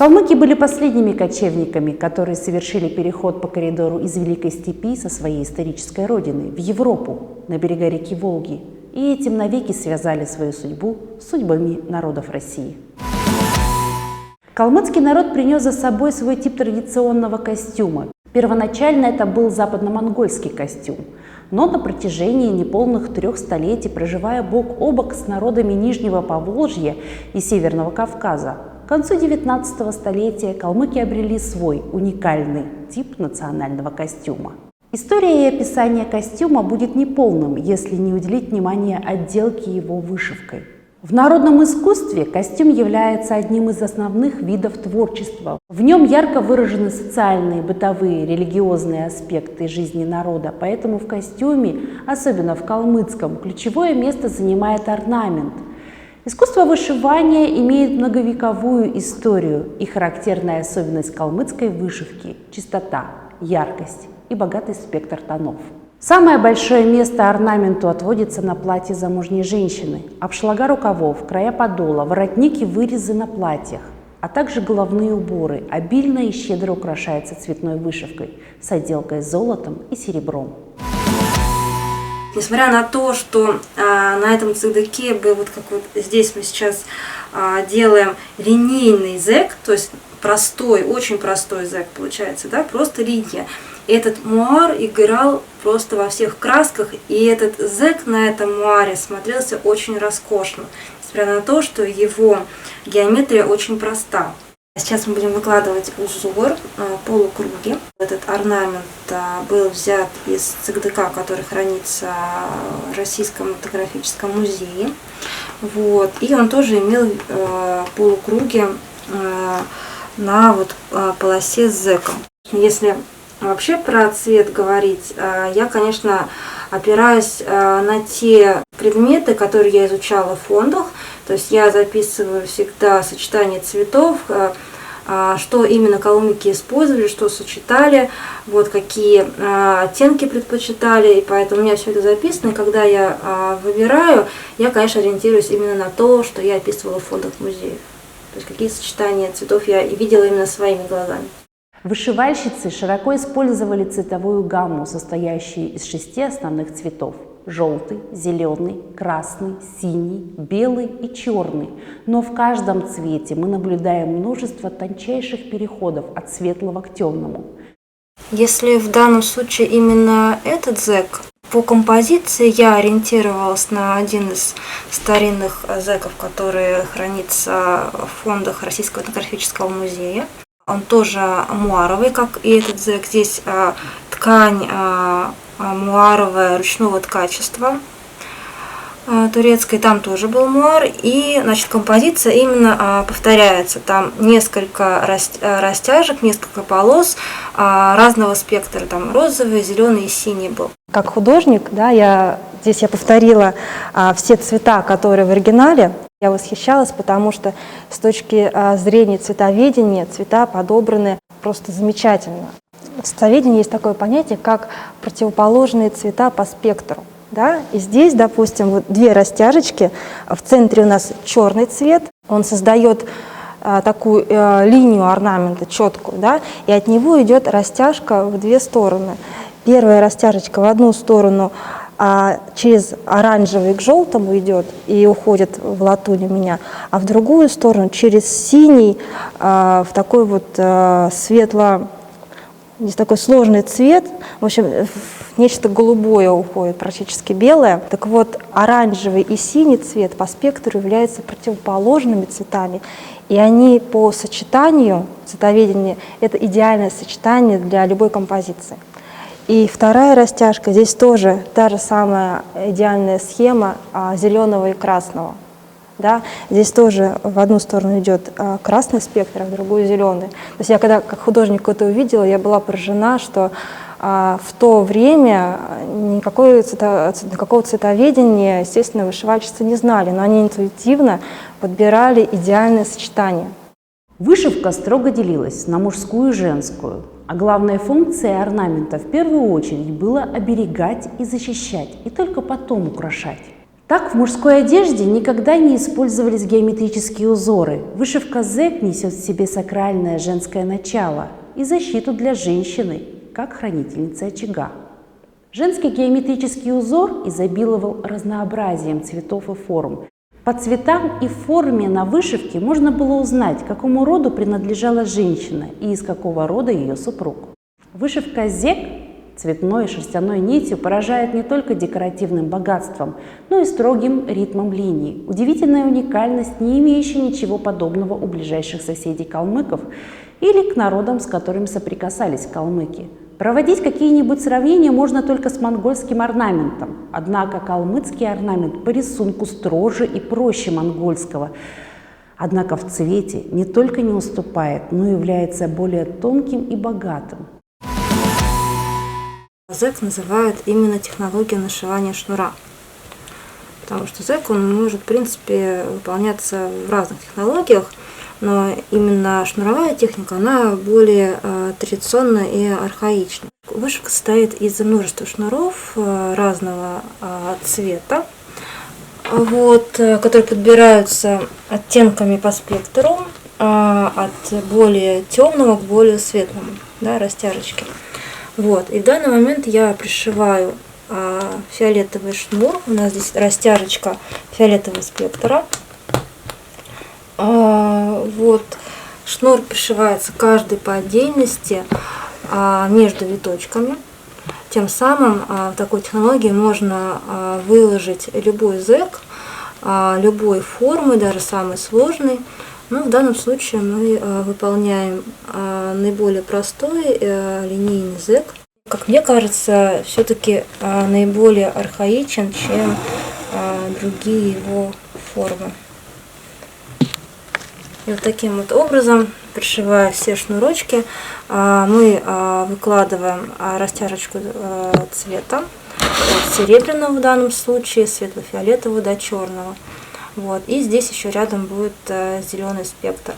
Калмыки были последними кочевниками, которые совершили переход по коридору из Великой Степи со своей исторической родины в Европу на берега реки Волги, и этим навеки связали свою судьбу с судьбами народов России. Калмыцкий народ принес за собой свой тип традиционного костюма. Первоначально это был западно-монгольский костюм, но на протяжении неполных 3 столетий, проживая бок о бок с народами Нижнего Поволжья и Северного Кавказа, к концу 19 столетия калмыки обрели свой уникальный тип национального костюма. История и описание костюма будет неполным, если не уделить внимание отделке его вышивкой. В народном искусстве костюм является одним из основных видов творчества. В нем ярко выражены социальные, бытовые, религиозные аспекты жизни народа, поэтому в костюме, особенно в калмыцком, ключевое место занимает орнамент. Искусство вышивания имеет многовековую историю, и характерная особенность калмыцкой вышивки – чистота, яркость и богатый спектр тонов. Самое большое место орнаменту отводится на платье замужней женщины, обшлага рукавов, края подола, воротник и вырезы на платьях, а также головные уборы обильно и щедро украшаются цветной вышивкой с отделкой золотом и серебром. Несмотря на то, что на этом цигдыке был вот как вот здесь мы сейчас делаем линейный зек, то есть простой, очень простой зек получается, да, просто линия. Этот муар играл просто во всех красках, и этот зек на этом муаре смотрелся очень роскошно, несмотря на то, что его геометрия очень проста. Сейчас мы будем выкладывать узор, полукруги. Этот орнамент был взят из цигдыка, который хранится в Российском этнографическом музее. Вот. И он тоже имел полукруги на вот полосе с зеком. Если вообще про цвет говорить, я, конечно, опираюсь на те предметы, которые я изучала в фондах. То есть я записываю всегда сочетание цветов, что именно калмыки использовали, что сочетали, вот какие оттенки предпочитали, и поэтому у меня все это записано. И когда я выбираю, я, конечно, ориентируюсь именно на то, что я описывала в фондах музеев. То есть какие сочетания цветов я видела именно своими глазами. Вышивальщицы широко использовали цветовую гамму, состоящую из 6 основных цветов – желтый, зеленый, красный, синий, белый и черный. Но в каждом цвете мы наблюдаем множество тончайших переходов от светлого к темному. Если в данном случае именно этот зек, по композиции я ориентировалась на один из старинных зеков, который хранится в фондах Российского этнографического музея. Он тоже муаровый, как и этот зек. Здесь ткань муаровая ручного ткачества турецкой, там тоже был муар. И, значит, композиция именно повторяется. Там несколько растяжек, несколько полос разного спектра. Там розовый, зеленый и синий был. Как художник, да, я повторила все цвета, которые в оригинале. Я восхищалась, потому что с точки зрения цветоведения цвета подобраны просто замечательно. В цветоведении есть такое понятие, как противоположные цвета по спектру. Да? И здесь, допустим, вот 2 растяжечки, в центре у нас черный цвет, он создает такую линию орнамента четкую, да? И от него идет растяжка в 2 стороны. Первая растяжечка в одну сторону через оранжевый к желтому идет и уходит в латунь у меня, а в другую сторону через синий в такой вот здесь такой сложный цвет, в общем, нечто голубое уходит, практически белое. Так вот, оранжевый и синий цвет по спектру являются противоположными цветами, и они по сочетанию, цветоведения, это идеальное сочетание для любой композиции. И вторая растяжка, здесь тоже та же самая идеальная схема зеленого и красного. Да? Здесь тоже в одну сторону идет красный спектр, а в другую зеленый. То есть я когда как художник это увидела, я была поражена, что в то время никакого цветоведения, естественно, вышивальщицы не знали, но они интуитивно подбирали идеальное сочетание. Вышивка строго делилась на мужскую и женскую, а главная функция орнамента в первую очередь была оберегать и защищать, и только потом украшать. Так, в мужской одежде никогда не использовались геометрические узоры. Вышивка зек несет в себе сакральное женское начало и защиту для женщины, как хранительницы очага. Женский геометрический узор изобиловал разнообразием цветов и форм. По цветам и форме на вышивке можно было узнать, к какому роду принадлежала женщина и из какого рода ее супруг. Вышивка зек цветной шерстяной нитью поражает не только декоративным богатством, но и строгим ритмом линий. Удивительная уникальность, не имеющая ничего подобного у ближайших соседей калмыков или к народам, с которыми соприкасались калмыки. Проводить какие-нибудь сравнения можно только с монгольским орнаментом, однако калмыцкий орнамент по рисунку строже и проще монгольского, однако в цвете не только не уступает, но и является более тонким и богатым. Зек называют именно технологией нашивания шнура, потому что зек, он может, в принципе, выполняться в разных технологиях, но именно шнуровая техника, она более традиционна и архаична. Вышивка состоит из множества шнуров разного цвета, которые подбираются оттенками по спектру, от более темного к более светлому, растяжечки. И в данный момент я пришиваю фиолетовый шнур. У нас здесь растяжечка фиолетового спектра. Шнур пришивается каждый по отдельности между виточками. Тем самым в такой технологии можно выложить любой зек, любой формы, даже самый сложный. Но в данном случае мы выполняем наиболее простой линейный зек. Как мне кажется, все-таки наиболее архаичен, чем другие его формы. И вот таким вот образом, пришивая все шнурочки, мы выкладываем растяжечку цвета, серебряного в данном случае, светло-фиолетового до черного. И здесь еще рядом будет зеленый спектр.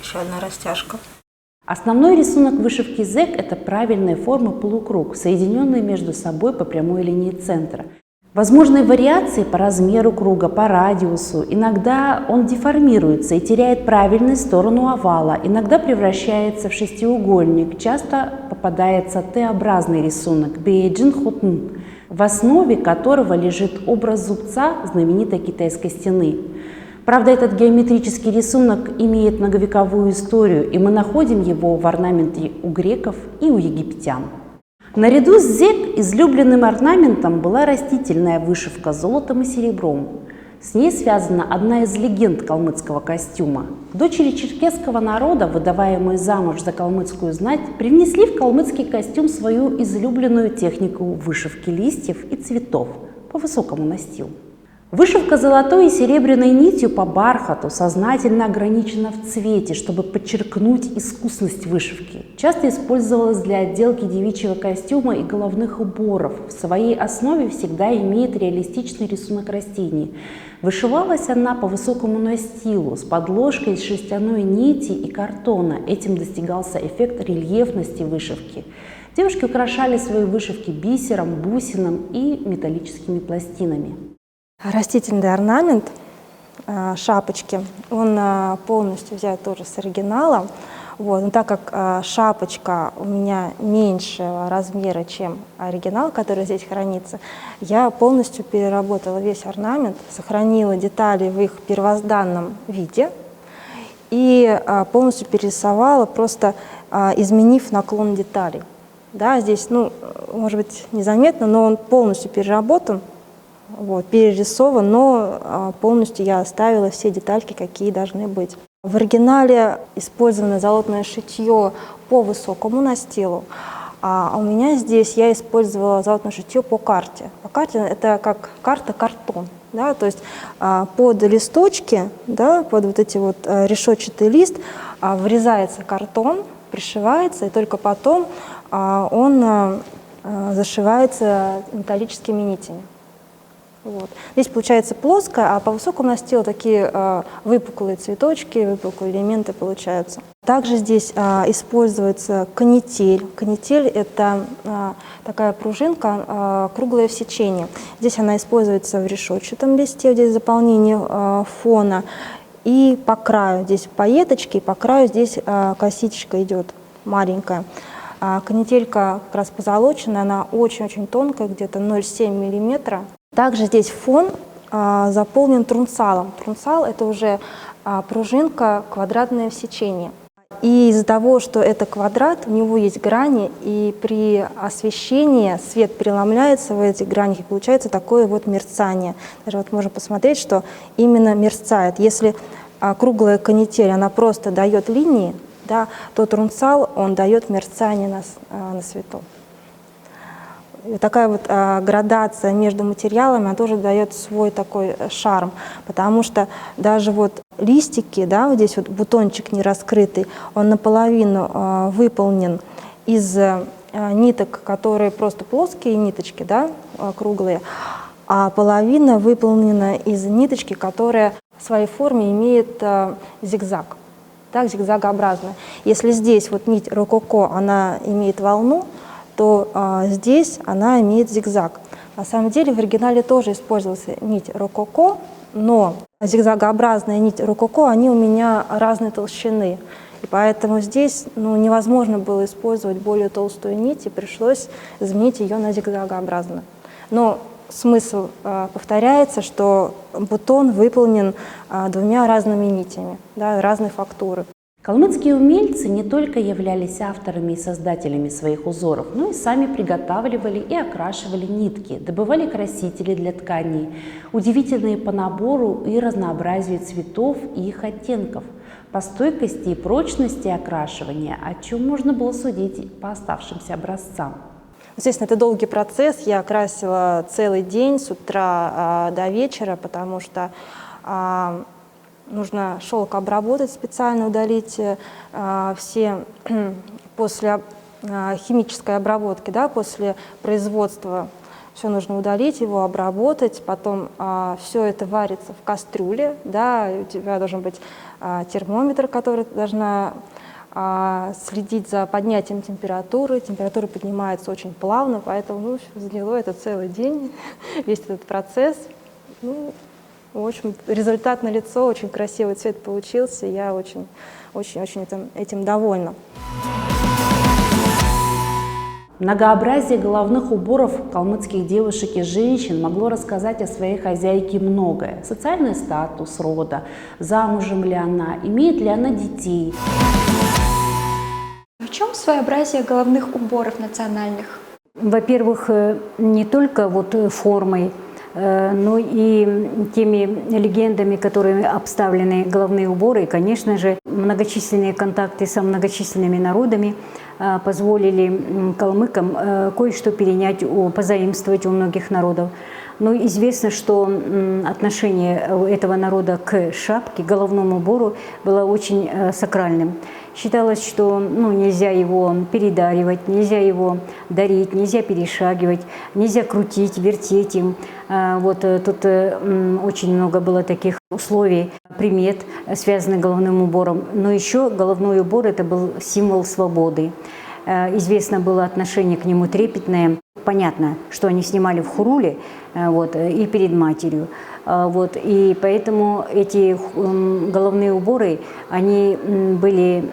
Еще одна растяжка. Основной рисунок вышивки зек – это правильные формы полукруг, соединенные между собой по прямой линии центра. Возможны вариации по размеру круга, по радиусу. Иногда он деформируется и теряет правильную сторону овала, иногда превращается в шестиугольник, часто попадается Т-образный рисунок – бейджин хотн, в основе которого лежит образ зубца знаменитой китайской стены. Правда, этот геометрический рисунок имеет многовековую историю, и мы находим его в орнаменте у греков и у египтян. Наряду с зек излюбленным орнаментом была растительная вышивка золотом и серебром. С ней связана одна из легенд калмыцкого костюма. Дочери черкесского народа, выдаваемые замуж за калмыцкую знать, привнесли в калмыцкий костюм свою излюбленную технику вышивки листьев и цветов по высокому настилу. Вышивка золотой и серебряной нитью по бархату сознательно ограничена в цвете, чтобы подчеркнуть искусность вышивки. Часто использовалась для отделки девичьего костюма и головных уборов. В своей основе всегда имеет реалистичный рисунок растений. Вышивалась она по высокому настилу, с подложкой из шерстяной нити и картона. Этим достигался эффект рельефности вышивки. Девушки украшали свои вышивки бисером, бусином и металлическими пластинами. Растительный орнамент шапочки, он полностью взят тоже с оригинала. Но так как шапочка у меня меньшего размера, чем оригинал, который здесь хранится, я полностью переработала весь орнамент, сохранила детали в их первозданном виде и полностью перерисовала, просто изменив наклон деталей. Здесь, может быть, незаметно, но он полностью переработан. Перерисован, но полностью я оставила все детальки, какие должны быть. В оригинале использовано золотное шитье по высокому настилу, а у меня здесь я использовала золотное шитье по карте. По карте это как карта-картон, то есть под листочки, под вот эти вот решетчатый лист врезается картон, пришивается, и только потом он зашивается металлическими нитями. Вот. Здесь получается плоская, а по высокому настилу такие выпуклые цветочки, выпуклые элементы получаются. Также здесь используется канитель. Канитель – это такая пружинка, круглая в сечении. Здесь она используется в решетчатом листе, здесь заполнение фона. И по краю, здесь пайеточки, по краю здесь косичка идет маленькая. Канителька как раз позолоченная, она очень-очень тонкая, где-то 0,7 мм. Также здесь фон заполнен трунцалом. Трунцал – это уже пружинка квадратная в сечении. И из-за того, что это квадрат, у него есть грани, и при освещении свет преломляется в этих гранях, и получается такое вот мерцание. Даже вот можно посмотреть, что именно мерцает. Если круглая канитель, она просто дает линии, да, то трунцал, он дает мерцание на свету. И такая вот градация между материалами, она тоже дает свой такой шарм, потому что даже вот листики, да, вот здесь вот бутончик не раскрытый, он наполовину выполнен из ниток, которые просто плоские ниточки, да, круглые, а половина выполнена из ниточки, которая в своей форме имеет зигзаг, так, зигзагообразная. Если здесь вот нить рококо, она имеет волну, то здесь она имеет зигзаг. На самом деле в оригинале тоже использовалась нить рококо, но зигзагообразная нить рококо, они у меня разной толщины. И поэтому здесь невозможно было использовать более толстую нить, и пришлось заменить ее на зигзагообразную. Но смысл повторяется, что бутон выполнен двумя разными нитями, да, разной фактуры. Калмыцкие умельцы не только являлись авторами и создателями своих узоров, но и сами приготавливали и окрашивали нитки, добывали красители для тканей, удивительные по набору и разнообразию цветов и их оттенков, по стойкости и прочности окрашивания, о чем можно было судить по оставшимся образцам. Естественно, это долгий процесс. Я красила целый день с утра до вечера, потому что нужно шелк обработать специально, удалить все после химической обработки, да, после производства. Все нужно удалить, его обработать, потом все это варится в кастрюле, да, у тебя должен быть термометр, который должна следить за поднятием температуры. Температура поднимается очень плавно, поэтому заняло это целый день, весь этот процесс. В общем, результат налицо, очень красивый цвет получился, я очень этим довольна. Многообразие головных уборов калмыцких девушек и женщин могло рассказать о своей хозяйке многое. Социальный статус рода, замужем ли она, имеет ли она детей. В чем своеобразие головных уборов национальных? Во-первых, не только вот формой, но и теми легендами, которыми обставлены головные уборы. И, конечно же, многочисленные контакты со многочисленными народами позволили калмыкам кое-что перенять, позаимствовать у многих народов. Но известно, что отношение этого народа к шапке, к головному убору было очень сакральным. Считалось, что нельзя его передаривать, нельзя его дарить, нельзя перешагивать, нельзя крутить, вертеть им. Вот тут очень много было таких условий, примет, связанных с головным убором. Но еще головной убор – это был символ свободы. Известно было отношение к нему трепетное. Понятно, что они снимали в хуруле и перед матерью. И поэтому эти головные уборы, они были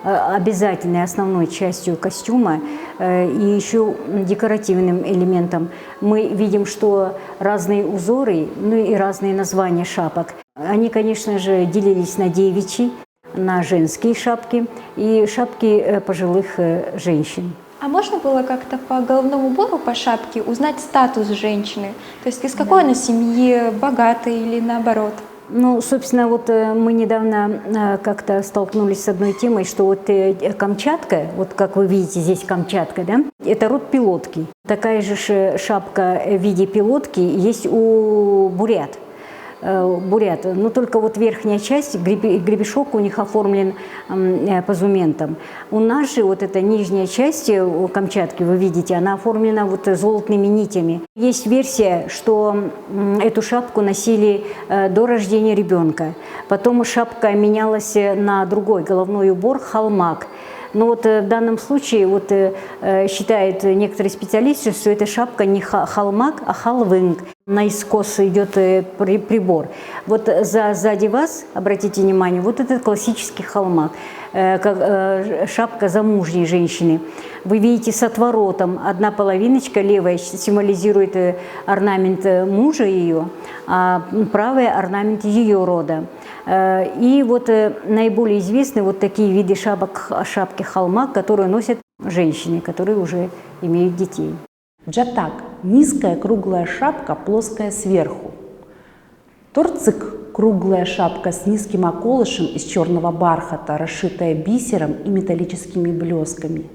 обязательной основной частью костюма и еще декоративным элементом. Мы видим, что разные узоры, и разные названия шапок, они, конечно же, делились на девичьи, на женские шапки и шапки пожилых женщин. А можно было как-то по головному убору, по шапке узнать статус женщины? То есть из какой она семьи, богатой или наоборот? Собственно, мы недавно как-то столкнулись с одной темой, что Камчатка, как вы видите здесь Камчатка, да, это род пилотки. Такая же шапка в виде пилотки есть у бурят. бурят, но только вот верхняя часть, гребешок у них оформлен позументом. У нас же вот эта нижняя часть у Камчатки, вы видите, она оформлена вот золотными нитями. Есть версия, что эту шапку носили до рождения ребенка. Потом шапка менялась на другой головной убор, халмак. Но вот в данном случае вот, считают некоторые специалисты, что эта шапка не халмак, а халвынг. Наискос идет прибор. Вот сзади вас, обратите внимание, вот этот классический халмак, шапка замужней женщины. Вы видите с отворотом, одна половиночка левая символизирует орнамент мужа ее, а правая орнамент ее рода. И вот наиболее известны вот такие виды шапки халмак, которые носят женщины, которые уже имеют детей. Джатак – низкая круглая шапка, плоская сверху. Торцик – круглая шапка с низким околышем из черного бархата, расшитая бисером и металлическими блесками.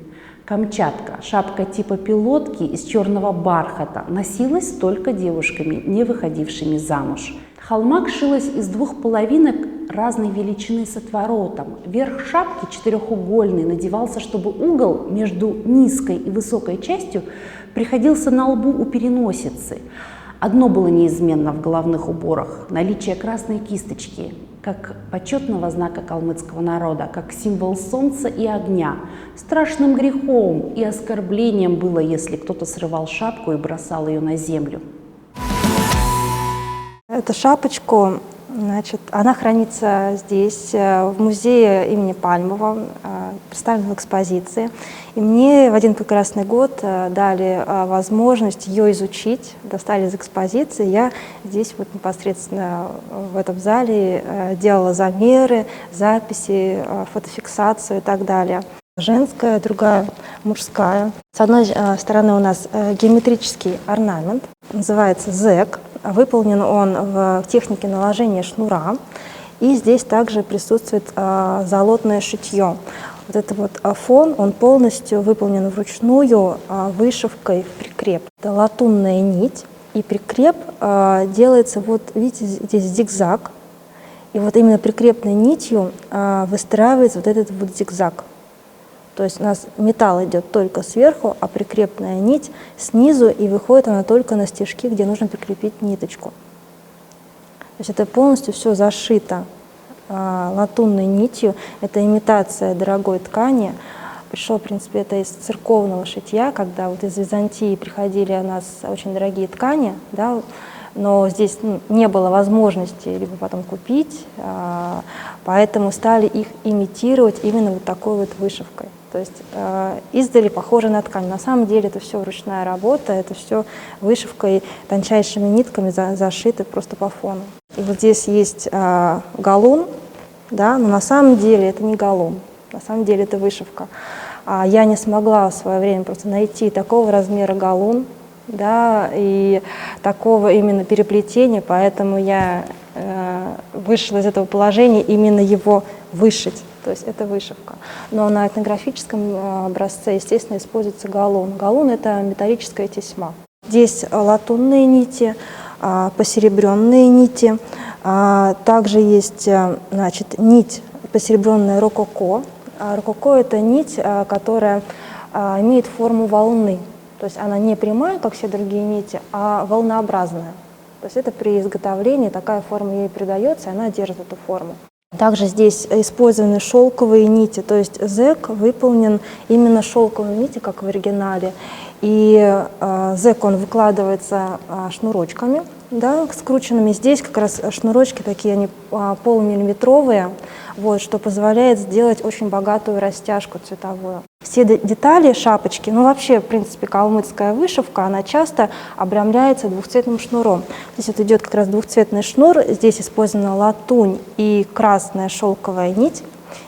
Камчатка – шапка типа пилотки из черного бархата, носилась только девушками, не выходившими замуж. Халмак шилась из двух половинок разной величины с отворотом. Верх шапки четырехугольный надевался, чтобы угол между низкой и высокой частью приходился на лбу у переносицы. Одно было неизменно в головных уборах – наличие красной кисточки, как почетного знака калмыцкого народа, как символ солнца и огня. Страшным грехом и оскорблением было, если кто-то срывал шапку и бросал ее на землю. Эту шапочку, значит, она хранится здесь, в музее имени Пальмова, представлена в экспозиции. И мне в один прекрасный год дали возможность ее изучить, достали из экспозиции. Я здесь вот непосредственно в этом зале делала замеры, записи, фотофиксацию и так далее. Женская, другая мужская. С одной стороны у нас геометрический орнамент, называется зек. Выполнен он в технике наложения шнура. И здесь также присутствует золотное шитье. Вот этот вот фон, он полностью выполнен вручную вышивкой в прикреп. Это латунная нить, и прикреп делается, вот видите, здесь зигзаг. И вот именно прикрепной нитью выстраивается вот этот вот зигзаг. То есть у нас металл идет только сверху, а прикрепная нить снизу, и выходит она только на стежки, где нужно прикрепить ниточку. То есть это полностью все зашито латунной нитью. Это имитация дорогой ткани. Пришло, в принципе, это из церковного шитья, когда вот из Византии приходили у нас очень дорогие ткани, да, но здесь не было возможности либо потом купить, поэтому стали их имитировать именно вот такой вот вышивкой. То есть издали похоже на ткань. На самом деле это все ручная работа, это все вышивкой, тончайшими нитками зашито просто по фону. И вот здесь есть галун, да, но на самом деле это не галун, на самом деле это вышивка. Я не смогла в свое время просто найти такого размера галун, да, и такого именно переплетения, поэтому я вышла из этого положения именно его вышить. То есть это вышивка. Но на этнографическом образце, естественно, используется галун. Галун – это металлическая тесьма. Здесь латунные нити, посеребренные нити. Также есть, значит, нить посеребренная рококо. Рококо – это нить, которая имеет форму волны. То есть она не прямая, как все другие нити, а волнообразная. То есть это при изготовлении такая форма ей придается, и она держит эту форму. Также здесь использованы шелковые нити, то есть зек выполнен именно шелковыми нити, как в оригинале. И зек, он выкладывается шнурочками, да, скрученными. Здесь как раз шнурочки такие, они полумиллиметровые, вот, что позволяет сделать очень богатую растяжку цветовую. Все детали шапочки, ну вообще, в принципе, калмыцкая вышивка, она часто обрамляется двухцветным шнуром. Здесь вот идет как раз двухцветный шнур, здесь использована латунь и красная шелковая нить.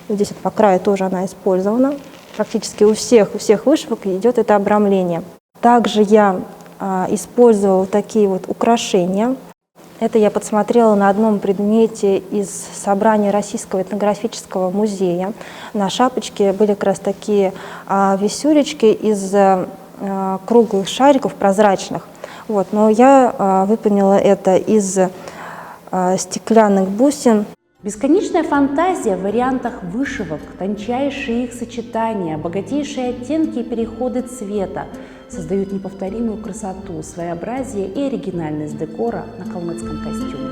И здесь вот по краю тоже она использована. Практически у всех вышивок идет это обрамление. Также я использовала такие вот украшения. Это я подсмотрела на одном предмете из собрания Российского этнографического музея. На шапочке были как раз такие висюлечки из круглых шариков прозрачных. Вот, но я выполнила это из стеклянных бусин. Бесконечная фантазия в вариантах вышивок, тончайшие их сочетания, богатейшие оттенки и переходы цвета создают неповторимую красоту, своеобразие и оригинальность декора на калмыцком костюме.